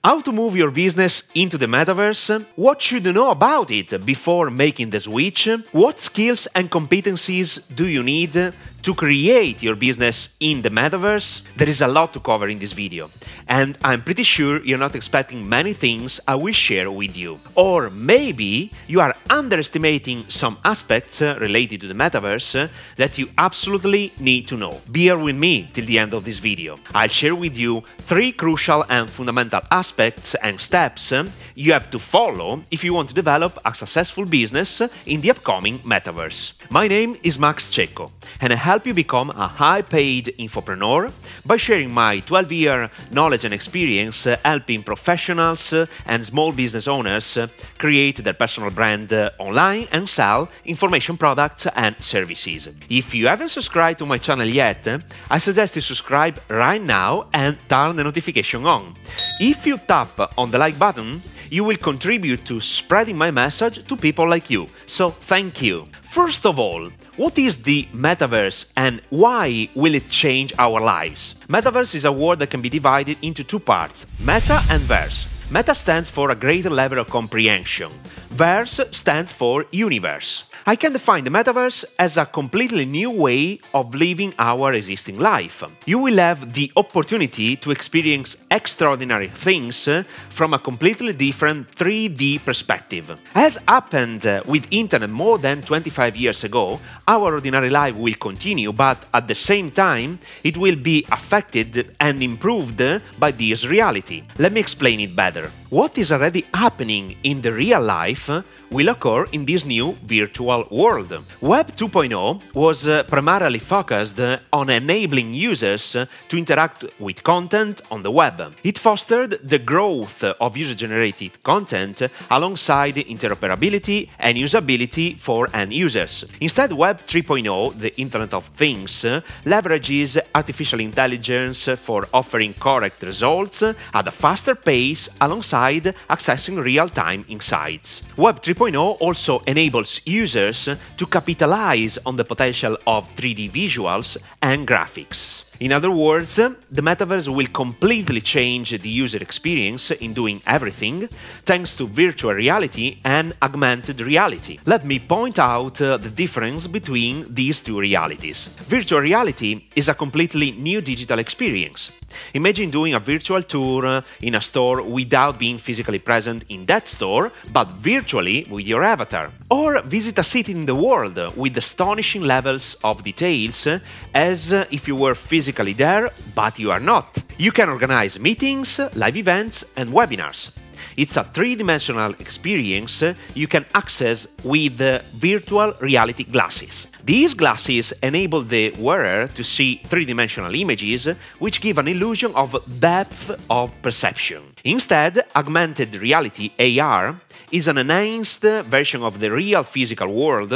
How to move your business into the metaverse? What should you know about it before making the switch? What skills and competencies do you need to create your business in the metaverse? There is a lot to cover in this video, and I'm pretty sure you're not expecting many things I will share with you. Or maybe you are underestimating some aspects related to the metaverse that you absolutely need to know. Bear with me till the end of this video. I'll share with you 3 crucial and fundamental aspects and steps you have to follow if you want to develop a successful business in the upcoming metaverse. My name is Max Cecco, and I help you become a high-paid infopreneur by sharing my 12-year knowledge and experience helping professionals and small business owners create their personal brand online and sell information products and services. If you haven't subscribed to my channel yet, I suggest you subscribe right now and turn the notification on. If you tap on the like button, you will contribute to spreading my message to people like you, so thank you. First of all, what is the metaverse and why will it change our lives? Metaverse is a word that can be divided into 2 parts, meta and verse. Meta stands for a greater level of comprehension. Verse stands for universe. I can define the metaverse as a completely new way of living our existing life. You will have the opportunity to experience extraordinary things from a completely different 3D perspective. As happened with internet more than 25 years ago, our ordinary life will continue, but at the same time, it will be affected and improved by this reality. Let me explain it better. What is already happening in the real life will occur in this new virtual world. Web 2.0 was primarily focused on enabling users to interact with content on the web. It fostered the growth of user-generated content alongside interoperability and usability for end users. Instead, Web 3.0, the Internet of Things, leverages artificial intelligence for offering correct results at a faster pace alongside accessing real-time insights. Web 3.0 also enables users to capitalize on the potential of 3D visuals and graphics. In other words, the metaverse will completely change the user experience in doing everything thanks to virtual reality and augmented reality. Let me point out the difference between these 2 realities. Virtual reality is a completely new digital experience. Imagine doing a virtual tour in a store without being physically present in that store, but virtually with your avatar. Or visit a city in the world with astonishing levels of details as if you were physically there, but you are not. You can organize meetings, live events, and webinars. It's a 3-dimensional experience you can access with virtual reality glasses. These glasses enable the wearer to see 3-dimensional images, which give an illusion of depth of perception. Instead, augmented reality (AR) is an enhanced version of the real physical world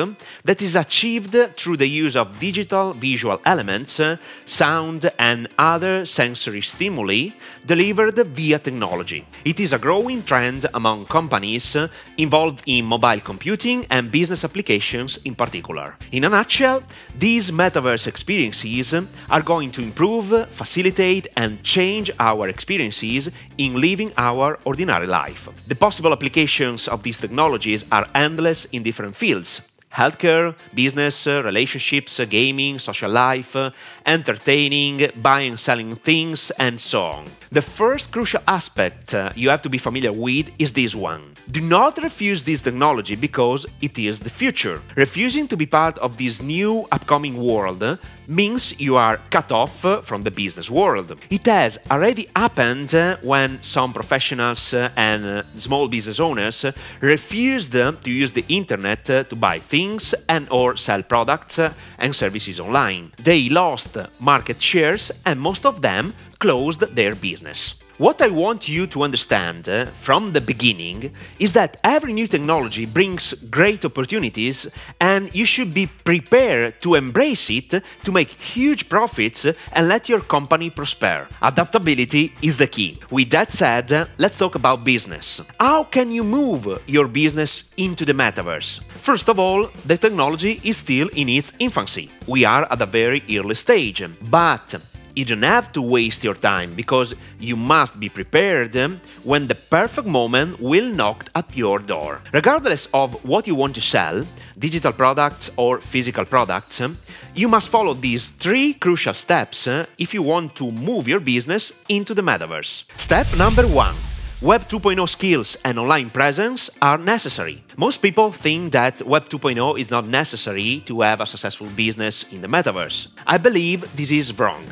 that is achieved through the use of digital visual elements, sound, and other sensory stimuli delivered via technology. It is a growing trend among companies involved in mobile computing and business applications in particular. In a nutshell, these metaverse experiences are going to improve, facilitate, and change our experiences in living our ordinary life. The possible applications of these technologies are endless in different fields: healthcare, business, relationships, gaming, social life, entertaining, buying and selling things, and so on. The first crucial aspect you have to be familiar with is this one. Do not refuse this technology because it is the future. Refusing to be part of this new upcoming world means you are cut off from the business world. It has already happened when some professionals and small business owners refused to use the internet to buy things and/or sell products and services online. They lost market shares and most of them closed their business. What I want you to understand from the beginning is that every new technology brings great opportunities and you should be prepared to embrace it to make huge profits and let your company prosper. Adaptability is the key. With that said, let's talk about business. How can you move your business into the metaverse? First of all, the technology is still in its infancy. We are at a very early stage, but you don't have to waste your time because you must be prepared when the perfect moment will knock at your door. Regardless of what you want to sell, digital products or physical products, you must follow these 3 crucial steps if you want to move your business into the metaverse. Step number 1. Web 2.0 skills and online presence are necessary. Most people think that Web 2.0 is not necessary to have a successful business in the metaverse. I believe this is wrong.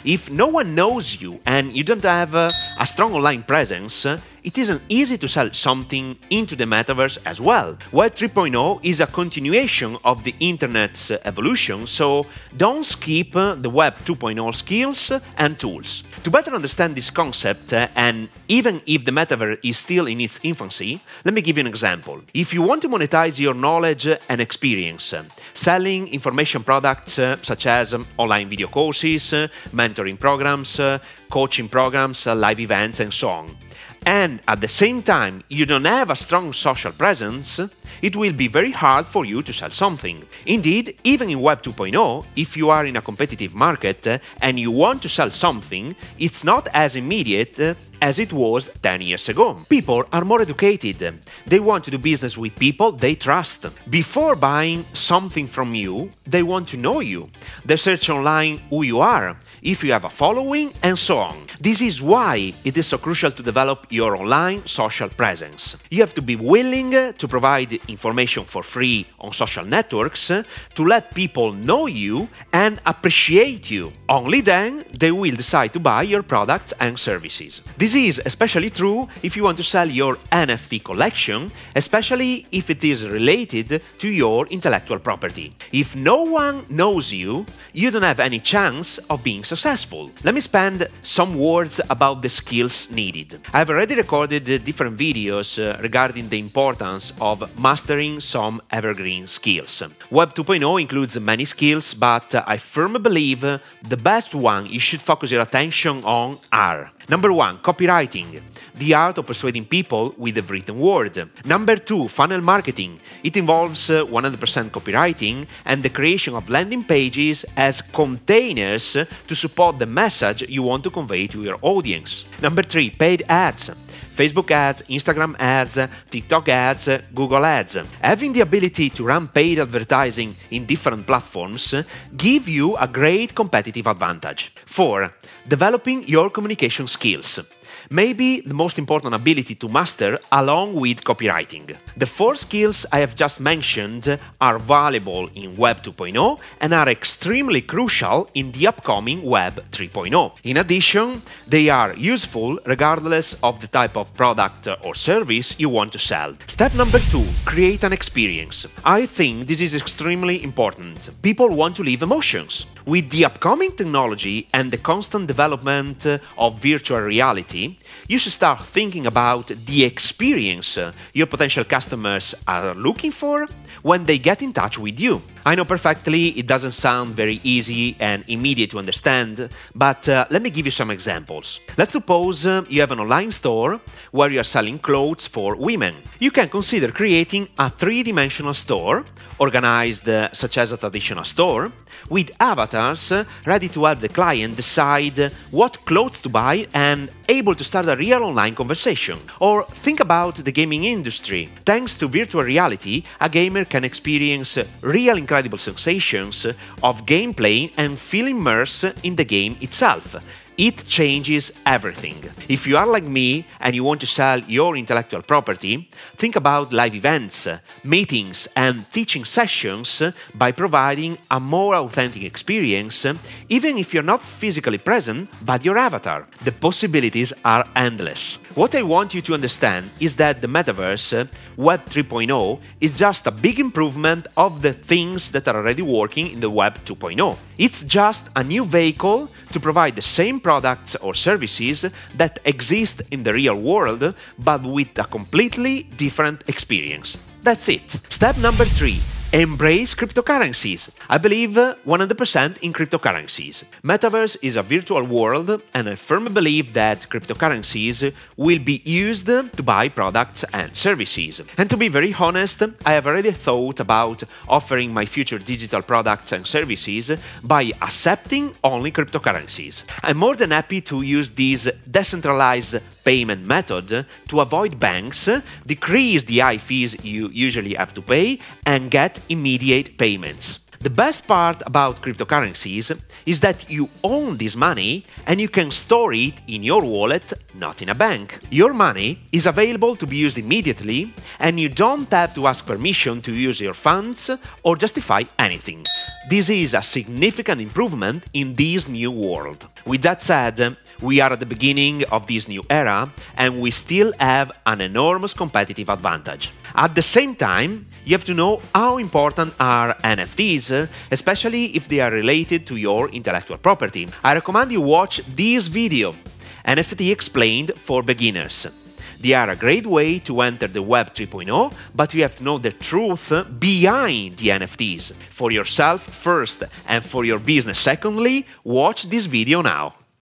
If no one knows you and you don't have a strong online presence, it isn't easy to sell something into the metaverse as well. Web 3.0 is a continuation of the internet's evolution, so don't skip the Web 2.0 skills and tools. To better understand this concept, and even if the metaverse is still in its infancy, let me give you an example. If you want to monetize your knowledge and experience, selling information products such as online video courses, mentoring programs, coaching programs, live events, and so on, and at the same time you don't have a strong social presence, it will be very hard for you to sell something. Indeed, even in Web 2.0, if you are in a competitive market and you want to sell something, it's not as immediate as it was 10 years ago. People are more educated. They want to do business with people they trust. Before buying something from you, they want to know you. They search online who you are, if you have a following, and so on. This is why it is so crucial to develop your online social presence. You have to be willing to provide information for free on social networks to let people know you and appreciate you. Only then they will decide to buy your products and services. This is especially true if you want to sell your NFT collection, especially if it is related to your intellectual property. If no one knows you, you don't have any chance of being successful. Let me spend some words about the skills needed. I have already recorded different videos regarding the importance of mastering some evergreen skills. Web 2.0 includes many skills, but I firmly believe the best one you should focus your attention on are: Number 1, copywriting, the art of persuading people with the written word. Number 2, funnel marketing. It involves 100% copywriting and the creation of landing pages as containers to support the message you want to convey to your audience. Number 3, paid ads. Facebook ads, Instagram ads, TikTok ads, Google ads. Having the ability to run paid advertising in different platforms give you a great competitive advantage. 4. Developing your communication skills. Maybe the most important ability to master along with copywriting. The 4 skills I have just mentioned are valuable in Web 2.0 and are extremely crucial in the upcoming Web 3.0. In addition, they are useful regardless of the type of product or service you want to sell. Step number 2, create an experience. I think this is extremely important. People want to live emotions. With the upcoming technology and the constant development of virtual reality, you should start thinking about the experience your potential customers are looking for when they get in touch with you. I know perfectly it doesn't sound very easy and immediate to understand, but let me give you some examples. Let's suppose you have an online store where you are selling clothes for women. You can consider creating a 3-dimensional store, organized such as a traditional store, with avatars ready to help the client decide what clothes to buy and able to start a real online conversation. Or think about the gaming industry. Thanks to virtual reality, a gamer can experience real incredible sensations of gameplay and feel immersed in the game itself. It changes everything. If you are like me and you want to sell your intellectual property, think about live events, meetings, and teaching sessions by providing a more authentic experience, even if you're not physically present, but your avatar. The possibilities are endless. What I want you to understand is that the metaverse, Web 3.0, is just a big improvement of the things that are already working in the Web 2.0. It's just a new vehicle to provide the same products or services that exist in the real world, but with a completely different experience. That's it. Step number 3. Embrace cryptocurrencies. I believe 100% in cryptocurrencies. Metaverse is a virtual world, and I firmly believe that cryptocurrencies will be used to buy products and services. And to be very honest, I have already thought about offering my future digital products and services by accepting only cryptocurrencies. I'm more than happy to use this decentralized payment method to avoid banks, decrease the high fees you usually have to pay, and get immediate payments. The best part about cryptocurrencies is that you own this money and you can store it in your wallet, not in a bank. Your money is available to be used immediately, and you don't have to ask permission to use your funds or justify anything. This is a significant improvement in this new world. With that said, we are at the beginning of this new era, and we still have an enormous competitive advantage. At the same time, you have to know how important are NFTs, especially if they are related to your intellectual property. I recommend you watch this video, NFT Explained for Beginners. They are a great way to enter the Web 3.0, but you have to know the truth behind the NFTs. For yourself first and for your business secondly, watch this video now.